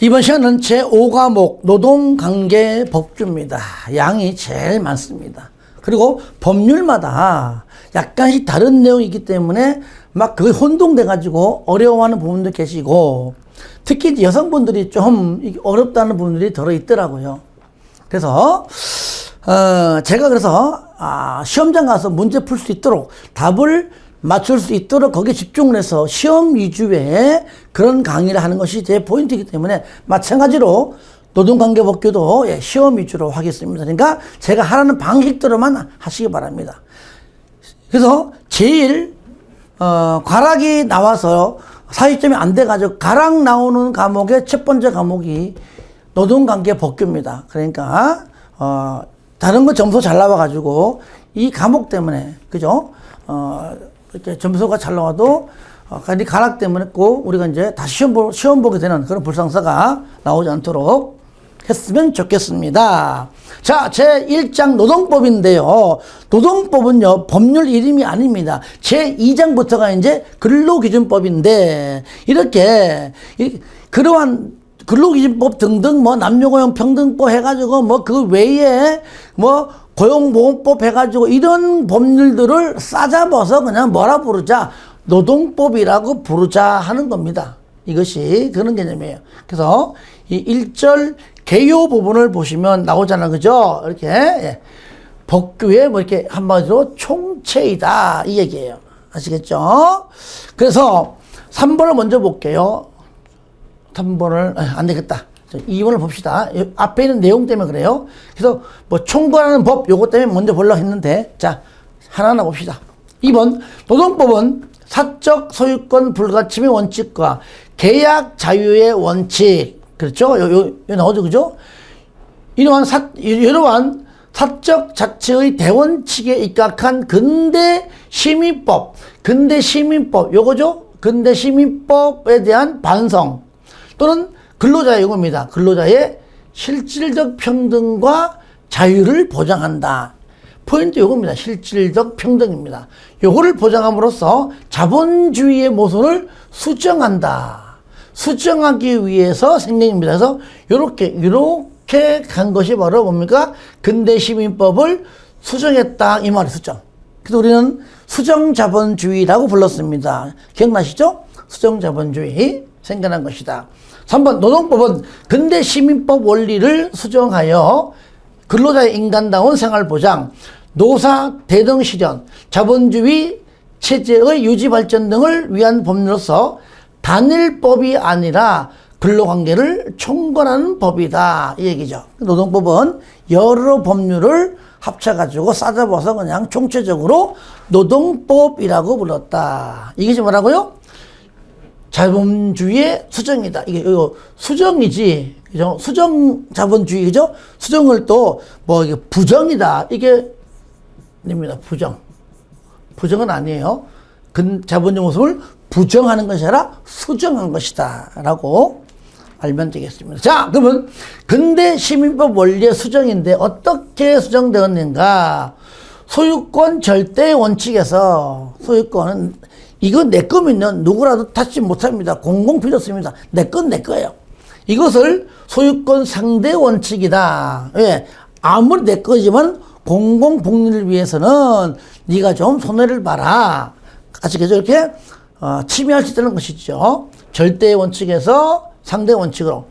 이번 시간은 제5과목 노동관계법규입니다. 양이 제일 많습니다. 그리고 법률마다 약간씩 다른 내용이 있기 때문에 막 그게 혼동돼가지고 어려워하는 부분도 계시고, 특히 여성분들이 좀 어렵다는 부분들이 들어있더라고요. 그래서 제가 시험장 가서 문제 풀 수 있도록, 답을 맞출 수 있도록 거기에 집중을 해서 시험 위주의 그런 강의를 하는 것이 제 포인트이기 때문에, 마찬가지로 노동관계법규도 시험 위주로 하겠습니다. 그러니까 제가 하라는 방식대로만 하시기 바랍니다. 그래서 제일 과락이 나와서 40점이 안 돼가지고 가락 나오는 과목의 첫 번째 과목이 노동관계법규입니다. 그러니까 다른 거 점수 잘 나와가지고 이 과목 때문에, 그죠? 이렇게 점수가 잘 나와도 이 가락 때문에 꼭 우리가 이제 다시 시험 보게 되는 그런 불상사가 나오지 않도록 했으면 좋겠습니다. 자, 제1장 노동법인데요. 노동법은요, 법률 이름이 아닙니다. 제2장부터가 이제 근로기준법인데, 이렇게 그러한 근로기준법 등등 남녀고용평등법 해가지고 그 외에 고용보험법 해가지고 이런 법률들을 싸잡아서 그냥 뭐라 부르자, 노동법이라고 부르자 하는 겁니다. 이것이 그런 개념이에요. 그래서 이 1절 개요 부분을 보시면 나오잖아요. 그죠? 이렇게 법규의 이렇게 한마디로 총체이다 이 얘기예요. 아시겠죠? 그래서 3번을 먼저 볼게요. 3번을 안 되겠다. 2번을 봅시다. 앞에 있는 내용 때문에 그래요. 그래서 총괄하는 법 요거 때문에 먼저 보려고 했는데, 자, 하나하나 봅시다. 2번 노동법은 사적 소유권 불가침의 원칙과 계약 자유의 원칙, 그렇죠? 요 나오죠, 그죠? 이러한 사적 자체의 대원칙에 입각한 근대 시민법 요거죠? 근대 시민법에 대한 반성 또는 근로자의 요구입니다. 근로자의 실질적 평등과 자유를 보장한다. 포인트 요겁니다. 실질적 평등입니다. 요거를 보장함으로써 자본주의의 모순을 수정한다. 수정하기 위해서 생긴 겁니다. 그래서 요렇게 간 것이 바로 뭡니까? 근대시민법을 수정했다 이 말이 수정. 그래서 우리는 수정자본주의라고 불렀습니다. 기억나시죠? 수정자본주의 생겨난 것이다. 3번 노동법은 근대시민법 원리를 수정하여 근로자의 인간다운 생활보장, 노사 대등 실현, 자본주의 체제의 유지 발전 등을 위한 법률로서 단일법이 아니라 근로관계를 총괄하는 법이다 이 얘기죠. 노동법은 여러 법률을 합쳐가지고 싸잡아서 그냥 총체적으로 노동법이라고 불렀다. 이게 뭐라고요? 자본주의의 수정이다. 이거 수정이지, 그죠? 수정 자본주의, 그죠? 수정을 또 이게 부정이다. 이게 됩니다. 부정은 아니에요. 자본주의 모습을 부정하는 것이 아니라 수정한 것이다. 라고 알면 되겠습니다. 자, 그러면 근대 시민법 원리의 수정인데 어떻게 수정되었는가? 소유권 절대 원칙에서 소유권은 이거 내 거면요 누구라도 탓지 못합니다. 공공 필요 없습니다. 내 건 내 거예요. 이것을 소유권 상대 원칙이다. 왜? 아무리 내 거지만 공공 복리를 위해서는 네가 좀 손해를 봐라. 아시겠죠? 이렇게 침해할 수 있다는 것이죠. 절대 원칙에서 상대 원칙으로.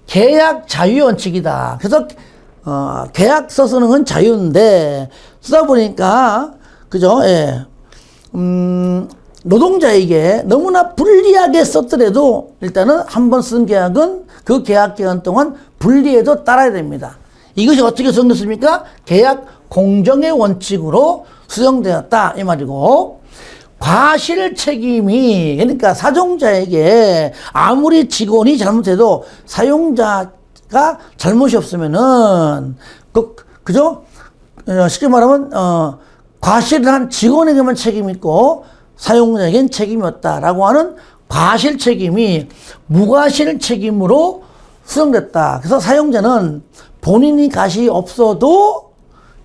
계약 자유 원칙이다. 그래서 계약서 쓰는 건 자유인데 쓰다 보니까, 그죠? 예. 노동자에게 너무나 불리하게 썼더라도 일단은 한 번 쓴 계약은 그 계약 기간 동안 불리해도 따라야 됩니다. 이것이 어떻게 수정됐습니까? 계약 공정의 원칙으로 수정되었다 이 말이고, 과실 책임이, 그러니까 사종자에게 아무리 직원이 잘못해도 사용자가 잘못이 없으면은 그죠? 쉽게 말하면 과실을 한 직원에게만 책임이 있고 사용자에겐 책임이 없다라고 하는 과실 책임이 무과실 책임으로 수정됐다. 그래서 사용자는 본인이 과실이 없어도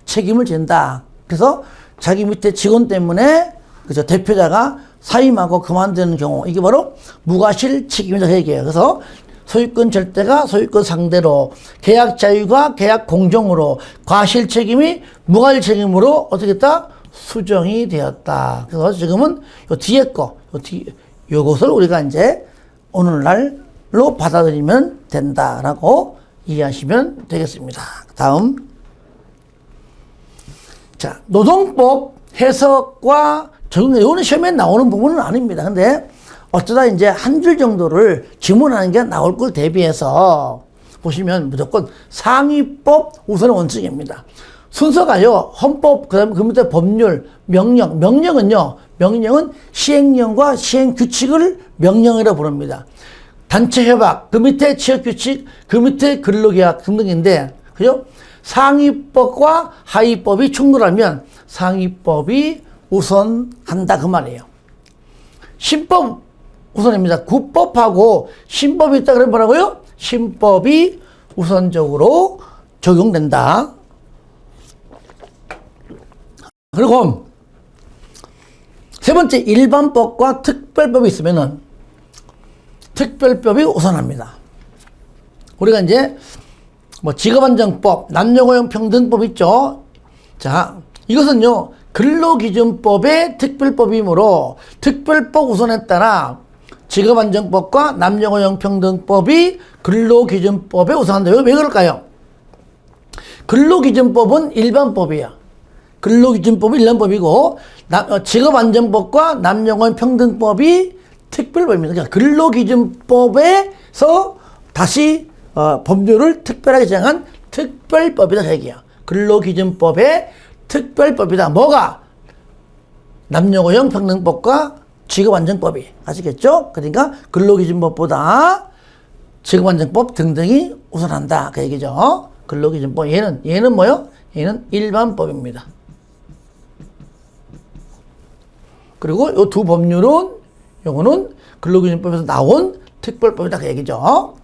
책임을 진다. 그래서 자기 밑에 직원 때문에, 그죠, 대표자가 사임하고 그만두는 경우, 이게 바로 무과실 책임이라고 얘기해요. 그래서 소유권 절대가 소유권 상대로, 계약 자유가 계약 공정으로, 과실 책임이 무과실 책임으로 어떻게 했다? 수정이 되었다. 그래서 지금은 요 뒤에 거, 요것을 우리가 이제 오늘날로 받아들이면 된다라고 이해하시면 되겠습니다. 다음. 자, 노동법 해석과 적용, 이거는 시험에 나오는 부분은 아닙니다. 근데 어쩌다 이제 한 줄 정도를 지문하는 게 나올 걸 대비해서 보시면 무조건 상위법 우선 원칙입니다. 순서가요, 헌법, 그 다음에 그 밑에 법률, 명령. 명령은 시행령과 시행규칙을 명령이라고 부릅니다. 단체협약, 그 밑에 취업규칙, 그 밑에 근로계약 등등인데, 그죠? 상위법과 하위법이 충돌하면 상위법이 우선한다, 그 말이에요. 신법 우선입니다. 국법하고 신법이 있다 그러면 뭐라고요? 신법이 우선적으로 적용된다. 그리고 세 번째, 일반법과 특별법이 있으면은 특별법이 우선합니다. 우리가 이제 뭐 직업안정법, 남녀고용평등법 있죠. 자, 이것은요, 근로기준법의 특별법이므로 특별법 우선에 따라 직업안정법과 남녀고용평등법이 근로기준법에 우선한다. 왜 그럴까요? 근로기준법은 일반법이야. 근로기준법이 일반법이고, 직업안전법과 남녀고용평등법이 특별법입니다. 그러니까 근로기준법에서 다시 법률을 특별하게 정한 특별법이다, 그 얘기야. 근로기준법의 특별법이다. 뭐가? 남녀고용평등법과 직업안정법이. 아시겠죠? 그러니까 근로기준법보다 직업안정법 등등이 우선한다, 그 얘기죠. 근로기준법. 얘는 뭐요? 얘는 일반법입니다. 그리고 요 두 법률은, 요거는 근로기준법에서 나온 특별법이다, 그 얘기죠.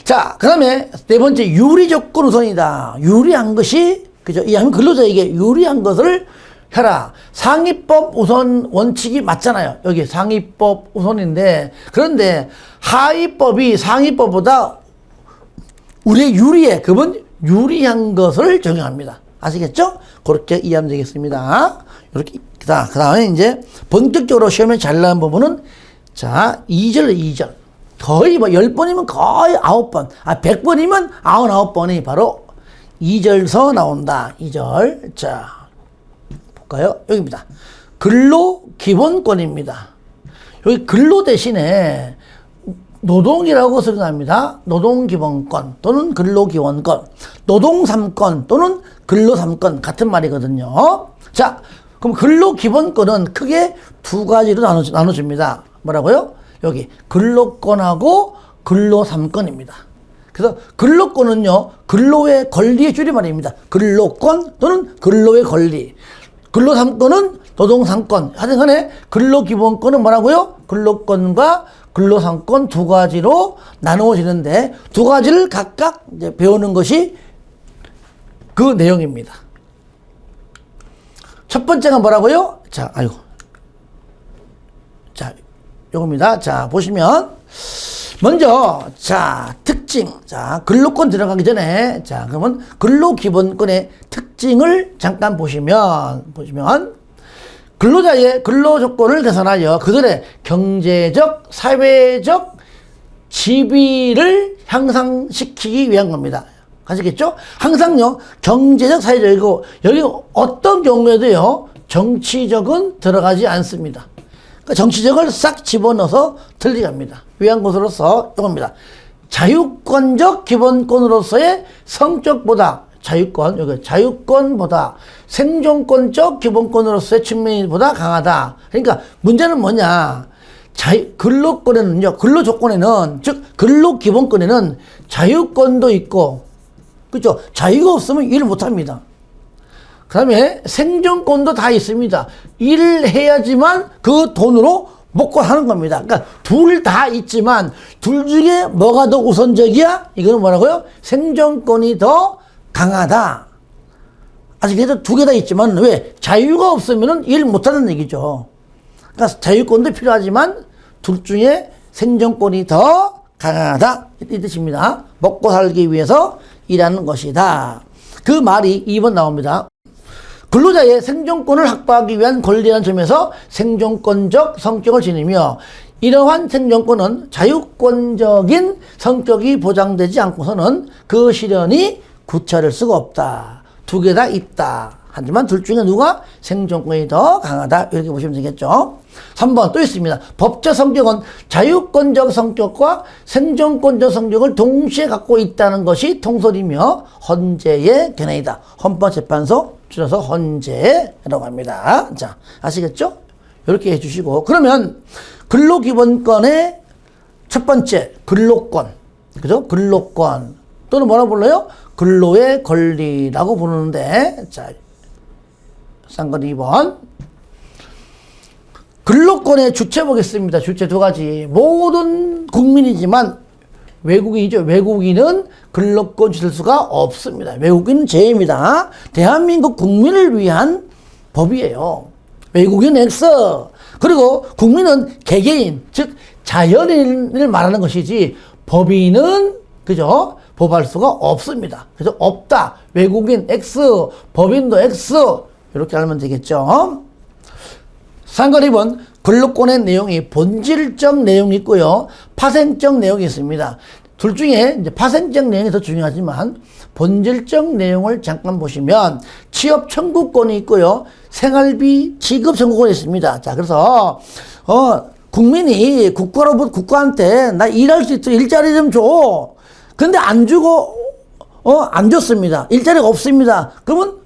자, 그 다음에 네 번째, 유리조건 우선이다. 유리한 것이, 그죠? 이하면 근로자에게 유리한 것을 해라. 상위법 우선 원칙이 맞잖아요. 여기 상위법 우선인데, 그런데 하위법이 상위법보다 우리의 유리해. 그분 유리한 것을 적용합니다. 아시겠죠? 그렇게 이해하면 되겠습니다. 이렇게. 그 다음에 이제 본격적으로 시험에 잘 나온 부분은, 자, 2절. 거의 뭐 10번이면 거의 9번. 100번이면 99번이 바로 2절서 나온다. 2절. 자, 볼까요? 여기입니다. 근로기본권입니다. 여기 근로 대신에 노동이라고 설명합니다. 노동기본권 또는 근로기본권, 노동3권 또는 근로3권 같은 말이거든요. 자, 그럼 근로기본권은 크게 두 가지로 나눠집니다. 뭐라고요? 여기 근로권하고 근로3권입니다. 그래서 근로권은요, 근로의 권리의 줄임말입니다. 근로권 또는 근로의 권리. 근로3권은 노동3권. 하여튼간에 근로기본권은 뭐라고요? 근로권과 근로3권 두 가지로 나누어지는데, 두 가지를 각각 이제 배우는 것이 그 내용입니다. 첫 번째가 뭐라고요? 자, 요겁니다. 자, 보시면, 먼저, 자, 특징. 자, 근로권 들어가기 전에, 자, 그러면 근로기본권의 특징을 잠깐 보시면, 근로자의 근로조건을 개선하여 그들의 경제적, 사회적 지위를 향상시키기 위한 겁니다. 아시겠죠? 항상요, 경제적, 사회적이고, 여기 어떤 경우에도요, 정치적은 들어가지 않습니다. 그러니까 정치적을 싹 집어넣어서 틀리갑니다. 위한 것으로서 이겁니다. 자유권적 기본권으로서의 성격보다, 여기 자유권보다 생존권적 기본권으로서의 측면보다 강하다. 그러니까 문제는 뭐냐? 근로권에는요, 근로조건에는, 즉, 근로기본권에는 자유권도 있고, 그죠? 자유가 없으면 일을 못 합니다. 그 다음에 생존권도 다 있습니다. 일을 해야지만 그 돈으로 먹고 하는 겁니다. 그러니까 둘 다 있지만 둘 중에 뭐가 더 우선적이야? 이거는 뭐라고요? 생존권이 더 강하다. 아직 그래도 두 개 다 있지만 왜? 자유가 없으면 일 못하는 얘기죠. 그러니까 자유권도 필요하지만 둘 중에 생존권이 더 강하다 이 뜻입니다. 먹고 살기 위해서 일하는 것이다. 그 말이 2번 나옵니다. 근로자의 생존권을 확보하기 위한 권리라는 점에서 생존권적 성격을 지니며 이러한 생존권은 자유권적인 성격이 보장되지 않고서는 그 실현이 구체화될 수가 없다. 두 개 다 있다. 하지만 둘 중에 누가 생존권이 더 강하다 이렇게 보시면 되겠죠. 3번 또 있습니다. 법적 성격은 자유권적 성격과 생존권적 성격을 동시에 갖고 있다는 것이 통설이며 헌재의 견해이다. 헌법재판소 줄여서 헌재라고 합니다. 자, 아시겠죠? 이렇게 해주시고 그러면 근로기본권의 첫 번째 근로권, 그죠? 근로권 또는 뭐라 불러요? 근로의 권리라고 부르는데 자, 쌍건 2번 근로권의 주체 보겠습니다. 주체 두 가지. 모든 국민이지만 외국인이죠. 외국인은 근로권 주실 수가 없습니다. 외국인은 죄입니다. 대한민국 국민을 위한 법이에요. 외국인 X. 그리고 국민은 개개인, 즉 자연인을 말하는 것이지 법인은 그죠? 법할 수가 없습니다. 그래서 없다. 외국인 X, 법인도 X 이렇게 알면 되겠죠. 상관 2번 근로권의 내용이 본질적 내용이 있고요. 파생적 내용이 있습니다. 둘 중에 이제 파생적 내용이 더 중요하지만 본질적 내용을 잠깐 보시면 취업 청구권이 있고요. 생활비 지급 청구권이 있습니다. 자, 그래서 국민이 국가한테 나 일할 수 있도록 일자리 좀 줘. 근데 안 주고 안 줬습니다. 일자리가 없습니다. 그러면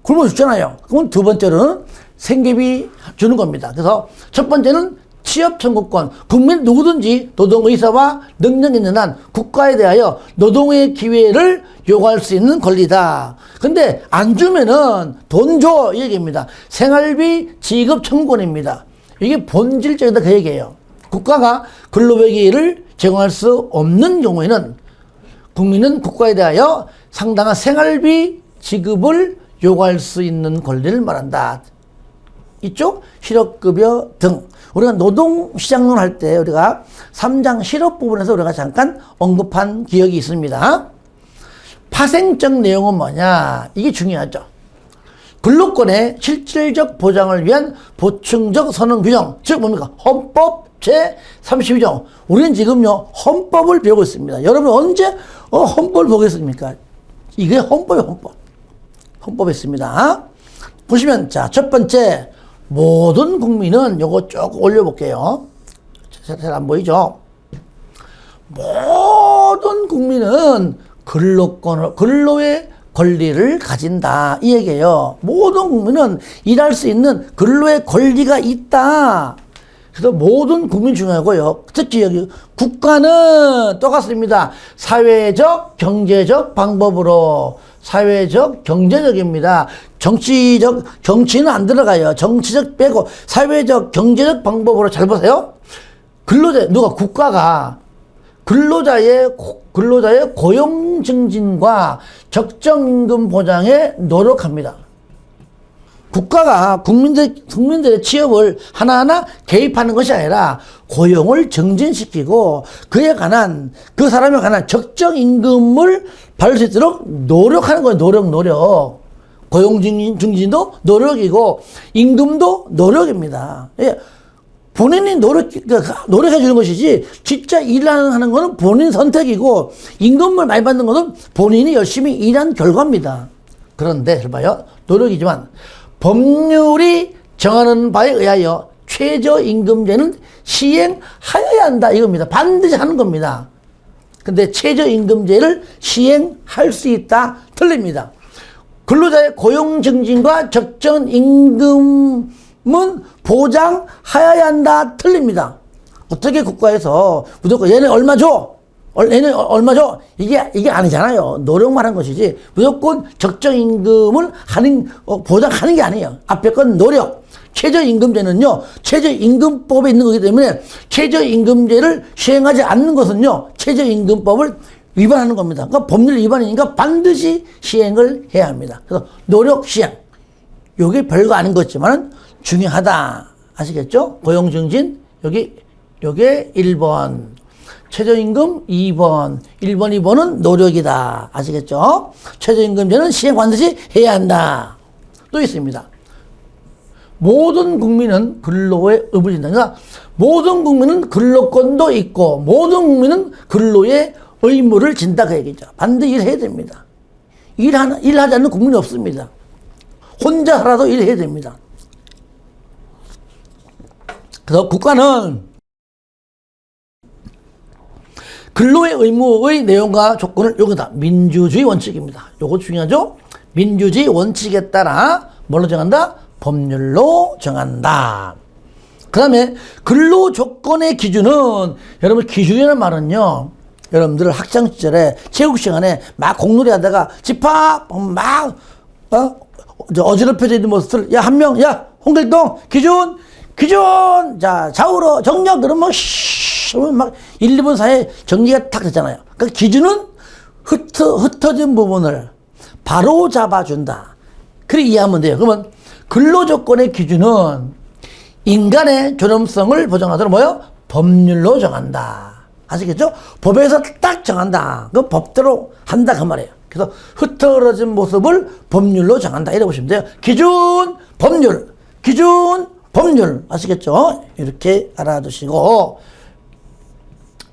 굶어 죽잖아요. 그러면 두 번째로는 생계비 주는 겁니다. 그래서 첫 번째는 취업 청구권. 국민 누구든지 노동의사와 능력 있는 한 국가에 대하여 노동의 기회를 요구할 수 있는 권리다. 근데 안 주면은 돈 줘 이 얘기입니다. 생활비 지급 청구권입니다. 이게 본질적이다 그 얘기예요. 국가가 근로의 기회를 제공할 수 없는 경우에는 국민은 국가에 대하여 상당한 생활비 지급을 요구할 수 있는 권리를 말한다. 이쪽 실업급여 등 우리가 노동시장론 할 때 우리가 3장 실업 부분에서 우리가 잠깐 언급한 기억이 있습니다. 파생적 내용은 뭐냐? 이게 중요하죠. 근로권의 실질적 보장을 위한 보충적 선언 규정, 즉 뭡니까? 헌법 제32조. 우리는 지금요 헌법을 배우고 있습니다. 여러분 언제 헌법을 보겠습니까? 이게 헌법이에요. 헌법에 있습니다. 보시면 자, 첫 번째 모든 국민은 요거 쭉 올려볼게요. 잘 안 보이죠? 모든 국민은 근로의 권리를 가진다 이 얘기예요. 모든 국민은 일할 수 있는 근로의 권리가 있다. 그래서 모든 국민 중요하고요. 특히 여기 국가는 똑같습니다. 사회적, 경제적 방법으로 사회적, 경제적입니다. 정치는 안 들어가요. 정치적 빼고 사회적, 경제적 방법으로 잘 보세요. 국가가 근로자의 고용 증진과 적정 임금 보장에 노력합니다. 국가가 국민들의 취업을 하나하나 개입하는 것이 아니라 고용을 증진시키고 그 사람에 관한 적정 임금을 받을 수 있도록 노력하는 거예요. 노력. 고용 증진도 노력이고 임금도 노력입니다. 예. 본인이 노력해 주는 것이지 진짜 일하는 것은 본인 선택이고 임금을 많이 받는 것은 본인이 열심히 일한 결과입니다. 그런데 잘 봐요. 노력이지만 법률이 정하는 바에 의하여 최저임금제는 시행하여야 한다 이겁니다. 반드시 하는 겁니다. 근데 최저임금제를 시행할 수 있다 틀립니다. 근로자의 고용 증진과 적정 임금은 보장하여야 한다 틀립니다. 어떻게 국가에서 무조건 얘네 얼마 줘? 얘네 얼마 줘? 이게 아니잖아요. 노력만 한 것이지 무조건 적정 임금을 보장하는 게 아니에요. 앞에 건 노력. 최저임금제는요, 최저임금법에 있는 거기 때문에 최저임금제를 시행하지 않는 것은요, 최저임금법을 위반하는 겁니다. 그러니까 법률 위반이니까 반드시 시행을 해야 합니다. 그래서 노력 시행. 요게 별거 아닌 것 같지만 중요하다. 아시겠죠? 고용증진, 요게 1번. 최저임금 2번, 1번, 2번은 노력이다. 아시겠죠? 최저임금제는 시행 반드시 해야 한다. 또 있습니다. 모든 국민은 근로에 의무를 진다. 그러니까 모든 국민은 근로권도 있고 모든 국민은 근로에 의무를 진다 그 얘기죠. 반드시 일해야 됩니다. 일하지 않는 국민이 없습니다. 혼자 하라도 일해야 됩니다. 그래서 국가는 근로의 의무의 내용과 조건을 여기다 민주주의 원칙입니다. 요거 중요하죠? 민주주의 원칙에 따라 뭘로 정한다? 법률로 정한다. 그 다음에 근로 조건의 기준은 여러분 기준이라는 말은요. 여러분들 학창 시절에 체육 시간에 막 공놀이 하다가 집합 막 어지럽혀져 있는 모습을 야 한 명 야 홍길동 기준 자 좌우로 정력 그러면 막 1, 2분 사이에 정리가 탁 됐잖아요. 그 기준은 흩어진 부분을 바로 잡아준다. 그렇게 이해하면 돼요. 그러면 근로조건의 기준은 인간의 존엄성을 보장하도록 뭐요? 법률로 정한다. 아시겠죠? 법에서 딱 정한다. 그 법대로 한다 그 말이에요. 그래서 흐트러진 모습을 법률로 정한다. 이렇게 보시면 돼요. 기준, 법률. 기준, 법률. 아시겠죠? 이렇게 알아두시고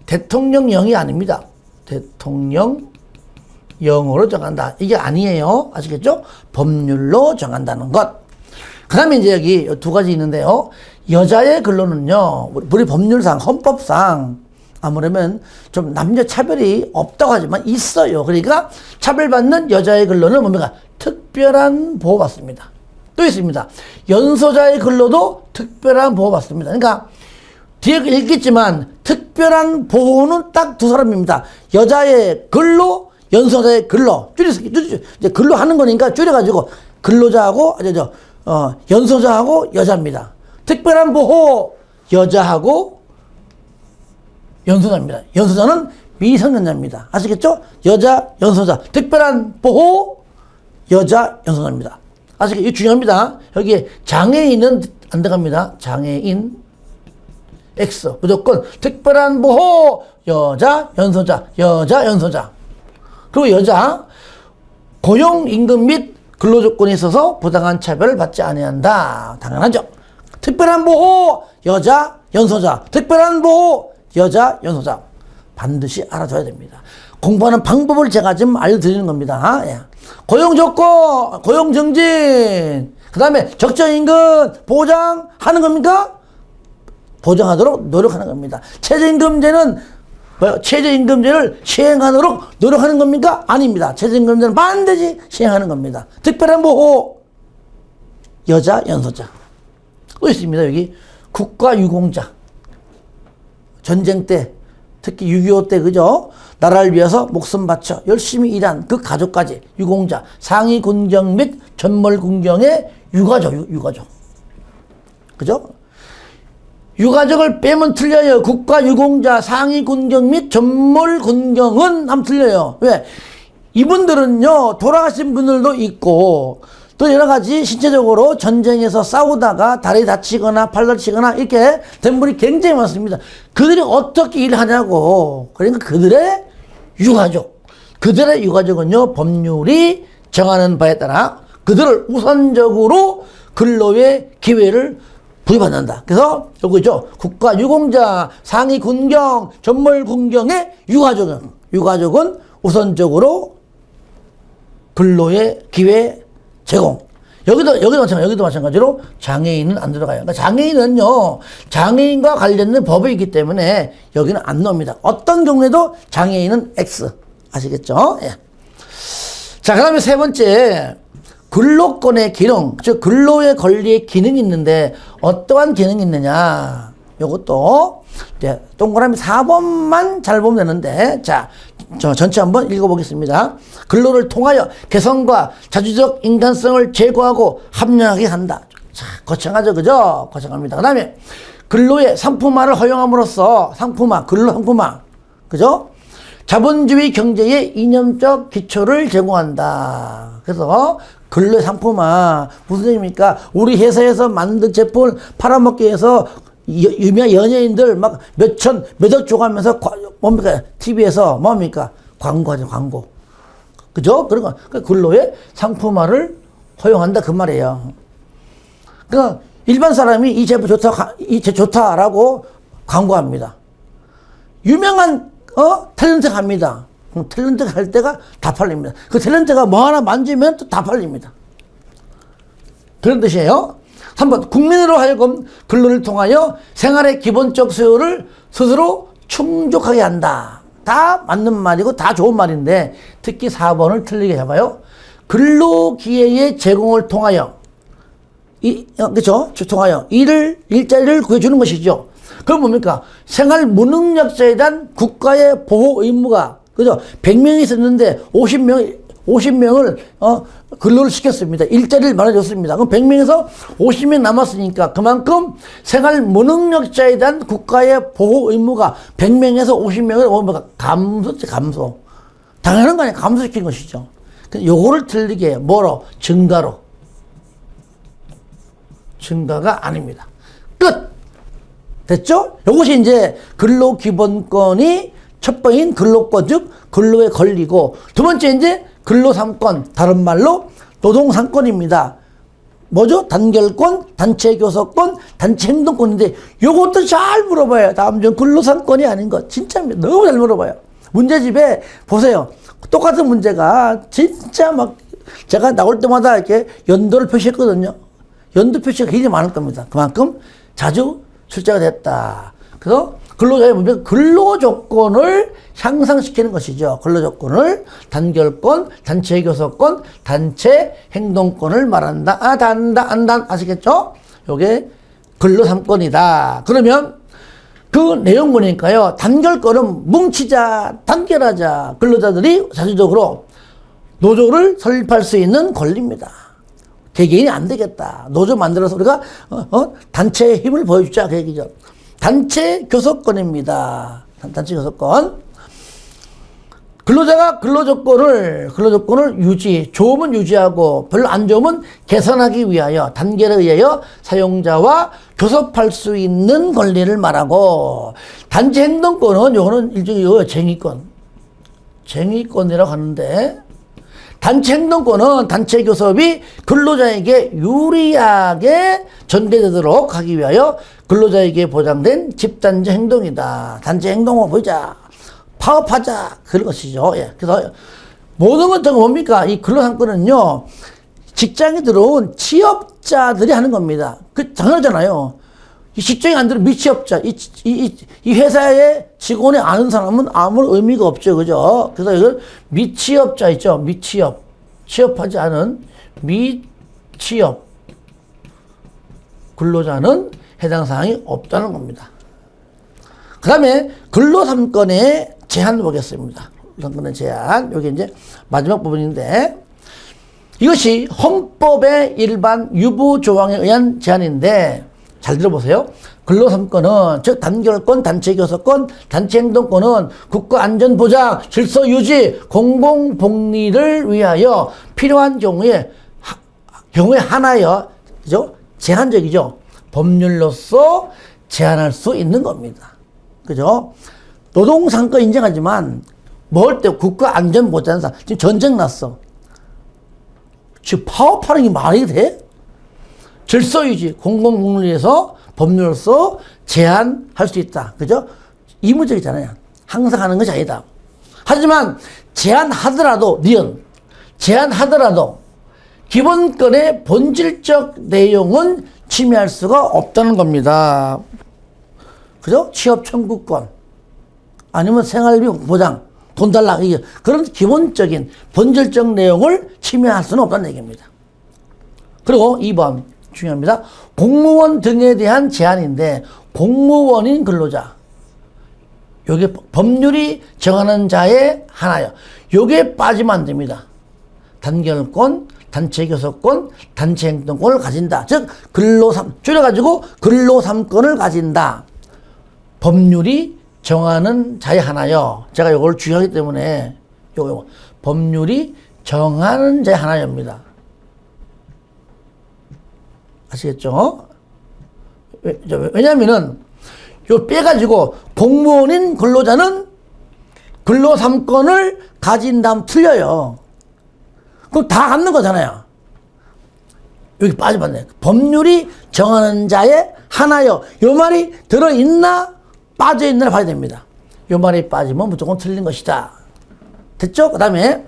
대통령령이 아닙니다. 대통령령으로 정한다. 이게 아니에요. 아시겠죠? 법률로 정한다는 것. 그 다음에 이제 여기 두 가지 있는데요. 여자의 근로는요, 우리 법률상, 헌법상, 아무래면 좀 남녀 차별이 없다고 하지만 있어요. 그러니까 차별받는 여자의 근로는 뭡니까? 특별한 보호받습니다. 또 있습니다. 연소자의 근로도 특별한 보호받습니다. 그러니까 뒤에 읽겠지만 특별한 보호는 딱 두 사람입니다. 여자의 근로, 연소자의 근로. 이제 근로 하는 거니까 줄여가지고 근로자하고, 연소자하고 여자입니다. 특별한 보호, 여자하고 연소자입니다. 연소자는 미성년자입니다. 아시겠죠? 여자, 연소자. 특별한 보호, 여자, 연소자입니다. 아시겠죠? 이거 중요합니다. 여기에 장애인은 안 들어갑니다. 장애인, X. 무조건 특별한 보호, 여자, 연소자. 여자, 연소자. 그리고 여자, 고용, 임금 및 근로조건에 있어서 부당한 차별을 받지 아니한다. 당연하죠. 특별한 보호, 여자, 연소자. 특별한 보호, 여자, 연소자. 반드시 알아둬야 됩니다. 공부하는 방법을 제가 지금 알려드리는 겁니다. 예. 고용조건, 고용정진. 그 다음에 적정임금 보장하는 겁니까? 보장하도록 노력하는 겁니다. 최저임금제는 뭐요? 최저임금제를 시행하도록 노력하는 겁니까? 아닙니다. 최저임금제는 반드시 시행하는 겁니다. 특별한 보호, 여자, 연소자. 또 있습니다. 여기 국가유공자. 전쟁 때, 특히 6.25 때, 그죠? 나라를 위해서 목숨 바쳐 열심히 일한 그 가족까지 유공자, 상위 군경 및 전몰 군경의 유가족. 그죠? 유가족을 빼면 틀려요. 국가유공자, 상위 군경 및 전몰 군경은 하면 틀려요. 왜? 이분들은요, 돌아가신 분들도 있고, 또 여러 가지 신체적으로 전쟁에서 싸우다가 다리 다치거나 팔 다치거나 이렇게 된 분이 굉장히 많습니다. 그들이 어떻게 일하냐고. 그러니까 그들의 유가족은요, 법률이 정하는 바에 따라 그들을 우선적으로 근로의 기회를 부여받는다. 그래서 여기죠. 국가유공자, 상위 군경, 전몰 군경의 유가족은 우선적으로 근로의 기회 제공. 여기도 마찬가지로 장애인은 안 들어가요. 그러니까 장애인은요, 장애인과 관련된 법이 있기 때문에 여기는 안 나옵니다. 어떤 경우에도 장애인은 X. 아시겠죠? 예. 자, 그 다음에 세 번째, 근로권의 기능, 즉, 근로의 권리의 기능이 있는데, 어떠한 기능이 있느냐. 요것도, 이제, 동그라미 4번만 잘 보면 되는데, 자, 저 전체 한번 읽어보겠습니다. 근로를 통하여 개성과 자주적 인간성을 제고하고 합리하게 한다. 자, 거창하죠, 그죠? 거창합니다. 그 다음에 근로의 상품화를 허용함으로써 근로 상품화, 그죠? 자본주의 경제의 이념적 기초를 제공한다. 그래서 근로의 상품화 무슨 얘기입니까? 우리 회사에서 만든 제품을 팔아먹기 위해서 유명한 연예인들 막 몇억 줘 가면서 뭡니까? TV에서 뭡니까? 광고하죠, 광고. 그죠? 그러니까 근로의 상품화를 허용한다 그 말이에요. 그러니까 일반 사람이 이 제품 좋다, 이 제품 좋다라고 광고합니다. 유명한 탤런트가 합니다. 그럼 탤런트가 할 때가 다 팔립니다. 그 탤런트가 뭐 하나 만지면 또 다 팔립니다. 그런 뜻이에요. 3번 국민으로 하여금 근로를 통하여 생활의 기본적 수요를 스스로 충족하게 한다. 다 맞는 말이고 다 좋은 말인데 특히 4번을 틀리게 해봐요. 근로기회의 제공을 통하여 그렇죠? 통하여 일자리를 구해주는 것이죠. 그럼 뭡니까? 생활 무능력자에 대한 국가의 보호 의무가 그죠? 100명이 있었는데 50명을 근로를 시켰습니다. 일자리를 말해줬습니다. 그럼 100명에서 50명 남았으니까 그만큼 생활 무능력자에 대한 국가의 보호 의무가 100명에서 50명을 감소. 당연한 거 아니에요. 감소시킨 것이죠. 요거를 틀리게 해요. 뭐로? 증가로. 증가가 아닙니다. 끝! 됐죠? 이것이 이제 근로기본권이 첫 번인 근로권, 즉, 근로에 걸리고, 두 번째 이제 근로3권, 다른 말로 노동3권입니다. 뭐죠? 단결권, 단체교섭권, 단체행동권인데, 요것도 잘 물어봐요. 다음 중 근로3권이 아닌 것. 진짜입니다. 너무 잘 물어봐요. 문제집에 보세요. 똑같은 문제가 진짜 막, 제가 나올 때마다 이렇게 연도를 표시했거든요. 연도 표시가 굉장히 많을 겁니다. 그만큼 자주 출제가 됐다. 그래서 근로자의 문제는 근로조건을 향상시키는 것이죠. 근로조건을 단결권, 단체교섭권, 단체행동권을 말한다. 단다, 아시겠죠? 요게 근로3권이다. 그러면 그 내용 보니까요. 단결권은 뭉치자, 단결하자. 근로자들이 자주적으로 노조를 설립할 수 있는 권리입니다. 개개인이 안 되겠다. 노조 만들어서 우리가 단체의 힘을 보여주자 그 얘기죠. 단체 교섭권입니다. 단체 교섭권. 근로자가 근로조건을 좋으면 유지하고 별로 안 좋으면 개선하기 위하여 단결에 의하여 사용자와 교섭할 수 있는 권리를 말하고 단체 행동권은 요거는 일종의 쟁의권이라고 하는데 단체 행동권은 단체 교섭이 근로자에게 유리하게 전개되도록 하기 위하여 근로자에게 보장된 집단적 행동이다. 단체 행동을 보자. 파업하자. 그런 것이죠. 예. 그래서 모든 건 뭡니까? 이 근로3권은요, 직장에 들어온 취업자들이 하는 겁니다. 그 당연하잖아요. 이 직장에 안 들어온 미취업자, 이 회사의 직원이 아는 사람은 아무 의미가 없죠. 그죠? 그래서 이걸 미취업자 있죠. 미취업. 취업하지 않은 미취업 근로자는 해당 사항이 없다는 겁니다. 그 다음에 근로3권의 제한 보겠습니다. 근로3권의 제한. 여기 이제 마지막 부분인데 이것이 헌법의 일반 유보 조항에 의한 제한인데 잘 들어보세요. 근로3권은 즉 단결권, 단체교섭권, 단체행동권은 국가안전보장, 질서유지, 공공복리를 위하여 필요한 경우에 하나여 그죠? 제한적이죠. 법률로서 제한할 수 있는 겁니다. 그죠? 노동3권 인정하지만 뭘 때 국가안전보장상 지금 전쟁 났어. 지금 파업하는 게 말이 돼? 질서유지, 공공복리에서 법률로서 제한할 수 있다. 그죠? 의무적이잖아요. 항상 하는 것이 아니다. 하지만 제한하더라도 기본권의 본질적 내용은 침해할 수가 없다는 겁니다. 그죠? 취업 청구권 아니면 생활비 보장 돈 달라 그런 기본적인 본질적 내용을 침해할 수는 없다는 얘기입니다. 그리고 2번 중요합니다. 공무원 등에 대한 제한인데 공무원인 근로자 요게 법률이 정하는 자의 하나요. 요게 빠지면 안 됩니다. 단결권, 단체교섭권, 단체행동권을 가진다. 즉 줄여가지고 근로3권을 가진다. 법률이 정하는 자의 하나요. 제가 요걸 중요하기 때문에 요거 법률이 정하는 자의 하나입니다. 아시겠죠? 왜냐면은 요 빼가지고 공무원인 근로자는 근로 3권을 가진 다음 틀려요. 그럼 다 갖는 거잖아요. 여기 빠져봤네. 법률이 정하는 자의 하나요. 요 말이 들어있나 빠져있나 봐야 됩니다. 요 말이 빠지면 무조건 틀린 것이다. 됐죠? 그 다음에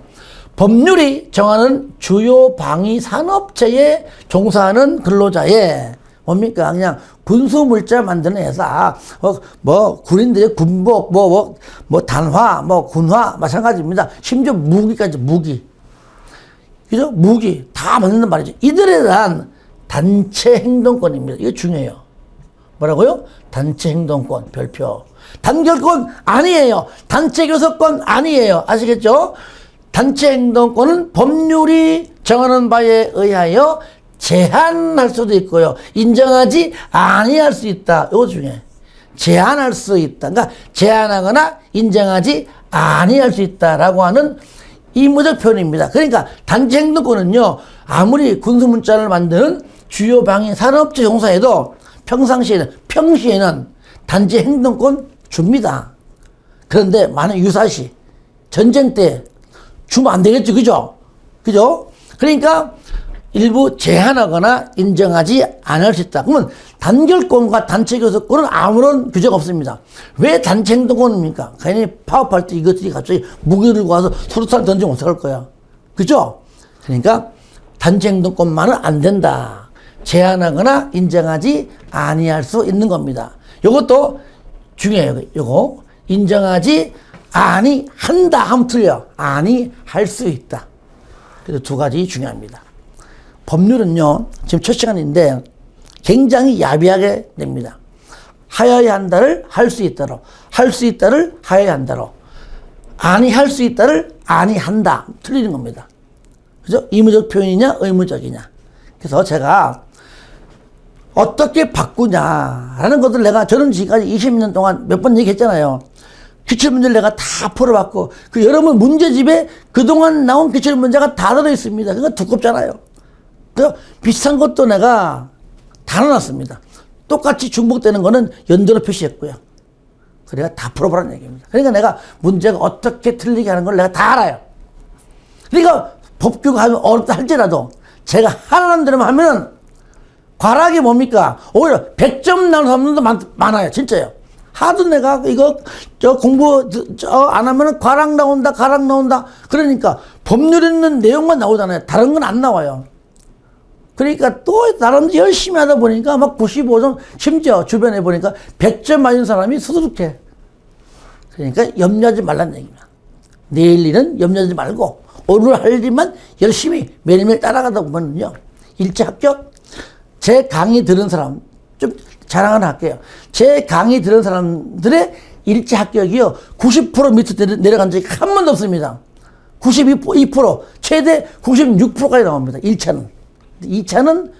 법률이 정하는 주요 방위 산업체에 종사하는 근로자의 뭡니까? 그냥 군수물자 만드는 회사, 군인들의 군복, 단화, 군화, 마찬가지입니다. 심지어 무기까지, 무기. 그죠? 무기. 다 만든단 말이죠. 이들에 대한 단체 행동권입니다. 이거 중요해요. 뭐라고요? 단체 행동권, 별표. 단결권 아니에요. 단체 교섭권 아니에요. 아시겠죠? 단체 행동권은 법률이 정하는 바에 의하여 제한할 수도 있고요. 인정하지 아니할 수 있다. 이거 중요해. 제한할 수 있다. 그러니까 제한하거나 인정하지 아니할 수 있다라고 하는 의무적 표현입니다. 그러니까 단체 행동권은요. 아무리 군수문자를 만드는 주요 방위 산업체 종사에도 평시에는 단체 행동권 줍니다. 그런데 만약 유사시 전쟁 때 주면 안 되겠죠. 그죠? 그러니까 일부 제한하거나 인정하지 않을 수 있다. 그러면 단결권과 단체 교섭권은 아무런 규제가 없습니다. 왜 단체 행동권입니까? 괜히 파업할 때 이것들이 갑자기 무기를 들고 와서 수류탄 던지면 어떡할 거야. 그죠? 그러니까 단체 행동권만은 안 된다. 제한하거나 인정하지 아니할 수 있는 겁니다. 이것도 중요해요. 이거 인정하지 아니한다 하면 틀려. 아니할 수 있다. 그래서 두 가지 중요합니다. 법률은요, 지금 첫 시간인데 굉장히 야비하게 냅니다. 하여야 한다를 할 수 있다로, 할 수 있다를 하여야 한다로, 아니할 수 있다를 아니한다. 틀리는 겁니다. 그죠? 의무적 표현이냐, 의무적이냐. 그래서 제가 어떻게 바꾸냐라는 것들 저는 지금까지 20년 동안 몇 번 얘기했잖아요. 기출문제를 내가 다 풀어봤고, 그 여러분 문제집에 그동안 나온 기출문제가 다 들어있습니다. 그거 두껍잖아요. 그 비슷한 것도 내가 다 넣어놨습니다. 똑같이 중복되는 거는 연도로 표시했고요. 그래가 다 풀어보라는 얘기입니다. 그러니까 내가 문제가 어떻게 틀리게 하는 걸 내가 다 알아요. 그러니까 법규가 하면 어렵다 할지라도 제가 하라는 대로만 하면 과락이 뭡니까? 오히려 100점 나오는 사람들도 많아요. 진짜요. 하도 내가 이거 공부 안 하면은 과락 나온다. 그러니까 법률 있는 내용만 나오잖아요. 다른 건 안 나와요. 그러니까 또 나름 열심히 하다 보니까 막 95점, 심지어 주변에 보니까 100점 맞은 사람이 수두룩해. 그러니까 염려하지 말라는 얘기입니다. 내일 일은 염려하지 말고 오늘 할 일만 열심히 매일매일 따라가다 보면요. 1차 합격. 제 강의 들은 사람, 좀 자랑 하나 할게요. 제 강의 들은 사람들의 1차 합격이요. 90% 밑으로 내려간 적이 한 번도 없습니다. 92%, 최대 96%까지 나옵니다. 1차는. 2차는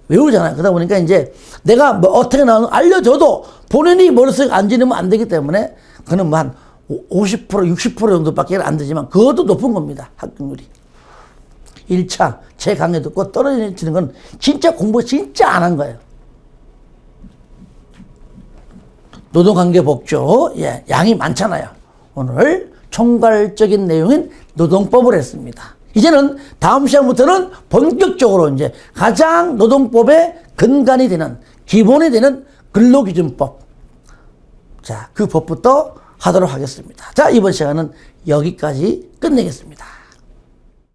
외우잖아요. 그러다 보니까 이제 내가 뭐 어떻게 나오는지 알려줘도 본인이 머릿속에 안 지르면 안 되기 때문에 그는 뭐 한 50%, 60% 정도밖에 안 되지만 그것도 높은 겁니다. 합격률이. 1차 제 강의 듣고 떨어지는 건 진짜 공부 진짜 안 한 거예요. 노동관계복조, 양이 많잖아요. 오늘 총괄적인 내용인 노동법을 했습니다. 이제는 다음 시간부터는 본격적으로 이제 가장 노동법의 근간이 되는, 기본이 되는 근로기준법. 자, 그 법부터 하도록 하겠습니다. 자, 이번 시간은 여기까지 끝내겠습니다.